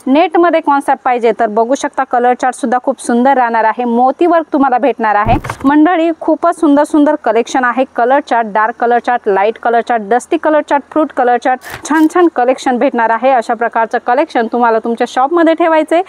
Net मध्ये concept पाहिजे तर बघू शकता कलर चार्ट सुद्धा खूप सुंदर राहणार आहे। मोती वर्क तुम्हाला भेटणार आहे। मंडळी खूपच सुंदर सुंदर कलेक्शन आहे। Colour chart, dark colour chart, light colour chart, dusty colour chart, fruit colour chart, छान छान कलेक्शन भेटणार आहे। अशा प्रकारचं कलेक्शन तुम्हाला तुमच्या शॉप मध्ये ठेवायचे।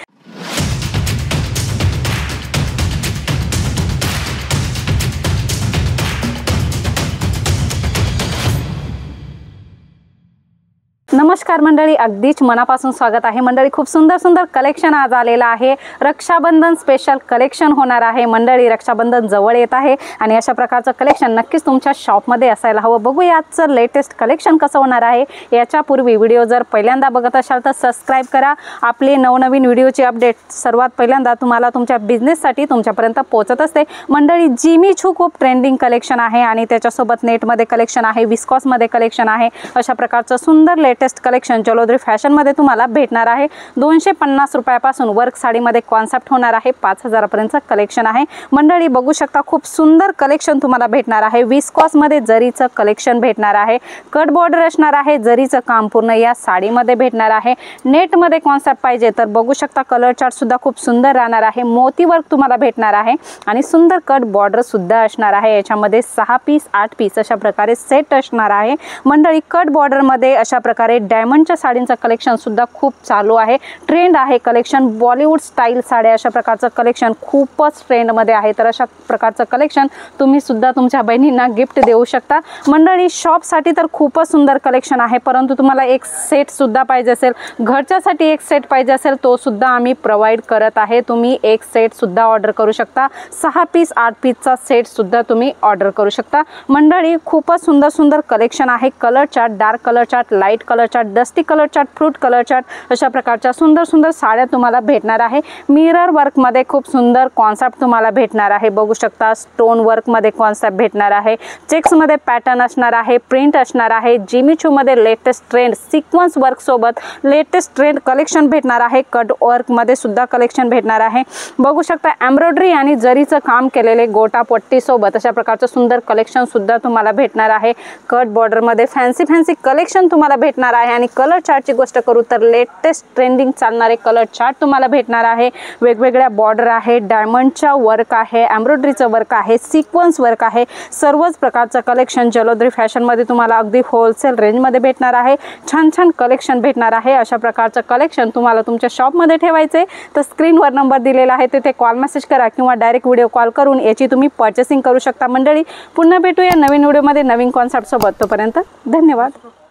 नमस्कार मंडळी, अगदीच मनापासून स्वागत आहे। मंडळी खूप सुंदर सुंदर कलेक्शन आज आलेला आहे। रक्षाबंधन स्पेशल कलेक्शन होणार आहे। मंडळी रक्षाबंधन जवळ येत आहे आणि अशा प्रकारचं कलेक्शन नक्कीच तुमच्या शॉपमध्ये असायला हवं। बघूया आजचं लेटेस्ट कलेक्शन कसं होणार आहे। याच्यापूर्वी व्हिडिओ जर पहिल्यांदा बघत असाल तर सबस्क्राइब करा। आपले नवनवीन व्हिडिओची अपडेट सर्वात पहिल्यांदा तुम्हाला तुमच्या बिझनेससाठी तुमच्यापर्यंत पोहोचत असते। मंडळी जिमी चू खूप ट्रेंडिंग कलेक्शन आहे आणि त्याच्यासोबत नेटमध्ये कलेक्शन आहे, विस्कॉसमध्ये कलेक्शन आहे। अशा प्रकारचं सुंदर लेटेस्ट कलेक्शन जलोदरी फॅशन मध्ये तुम्हाला भेटणार आहे। 250 रुपयापासून वर्क साडीमध्ये कॉन्सेप्ट होणार आहे। 5000 पर्यंतचं कलेक्शन आहे। मंडळी बघू शकता खूप सुंदर कलेक्शन तुम्हाला भेटणार आहे। विस्कॉस मध्ये जरीचं कलेक्शन भेटणार आहे। कट बॉर्डर असणार आहे। जरीचं काम पूर्ण या साडीमध्ये भेटणार आहे। नेट मध्ये कॉन्सेप्ट पाहिजे तर बघू शकता कलर चार्ट सुद्धा खूप सुंदर राहणार आहे। मोती वर्क तुम्हाला भेटणार आहे आणि सुंदर कट बॉर्डर सुद्धा असणार आहे। याच्यामध्ये 6 पीस 8 पीस अशा प्रकारे सेट असणार आहे। मंडळी कट बॉर्डर मध्ये अशा प्रकारे डायमंडच्या साडींचं कलेक्शन सुद्धा खूप चालू आहे। ट्रेंड आहे कलेक्शन, बॉलिवूड स्टाईल साड्या अशा प्रकारचं कलेक्शन खूपच ट्रेंड मध्ये आहे। तर अशा प्रकारचं कलेक्शन तुम्ही सुद्धा तुमच्या बहिणींना गिफ्ट देऊ शकता। मंडळी शॉप साठी तर खूपच सुंदर कलेक्शन आहे, परंतु तुम्हाला एक सेट सुद्धा पाहिजे असेल, घरच्यासाठी एक सेट पाहिजे असेल तो सुद्धा आम्ही प्रोव्हाइड करत आहे। तुम्ही एक सेट सुद्धा ऑर्डर करू शकता। 6 पीस 8 पीसचा सेट सुद्धा तुम्ही ऑर्डर करू शकता। मंडळी खूपच सुंदर सुंदर कलेक्शन आहे। Colour chart, dark colour chart, light colour chart, dusty colour chart, fruit colour chart अशा प्रकारच्या सुंदर सुंदर साड्या तुम्हाला भेटणार आहे। मिरर वर्क मध्ये खूप सुंदर कॉन्सेप्ट तुम्हाला भेटणार आहे। बघू शकता स्टोन वर्क मध्ये कॉन्सेप्ट भेटणार आहे। चेक्स मध्ये पॅटर्न असणार आहे, प्रिंट असणार आहे। जिमी चू मध्ये लेटेस्ट ट्रेंड सिक्वेन्स वर्क सोबत लेटेस्ट ट्रेंड कलेक्शन भेटणार आहे। कट वर्क मध्ये सुद्धा कलेक्शन भेटणार आहे। बघू शकता एम्ब्रॉयडरी आणि जरीचं काम केलेले गोटा पट्टी सोबत अशा प्रकारचं सुंदर कलेक्शन सुद्धा तुम्हाला भेटणार आहे। कट बॉर्डर मध्ये फॅन्सी फॅन्सी कलेक्शन तुम्हाला भेटणार आहे। आणि कलर चार्टची गोष्ट करू तर लेटेस्ट ट्रेंडिंग चालणारे कलर चार्ट तुम्हाला भेटणार आहे। वेगवेगळ्या बॉर्डर आहे, डायमंडचा वर्क आहे, एम्ब्रॉयडरीचं वर्क आहे, सिक्वेन्स वर्क आहे। सर्वच प्रकारचं कलेक्शन जलोदरी फॅशन मध्ये तुम्हाला अगदी होलसेल रेंज मध्ये भेटणार आहे। छान छान कलेक्शन भेटणार आहे। अशा प्रकारचं कलेक्शन तुम्हाला तुमच्या शॉप मध्ये ठेवायचे तर स्क्रीनवर नंबर दिलेला आहे, तिथे कॉल मेसेज करा किंवा डायरेक्ट व्हिडिओ कॉल करून याची तुम्ही परचेसिंग करू शकता। मंडळी पुन्हा भेटूया नवीन व्हिडिओ मध्ये नवीन कॉन्सेप्ट सोबत। तोपर्यंत धन्यवाद।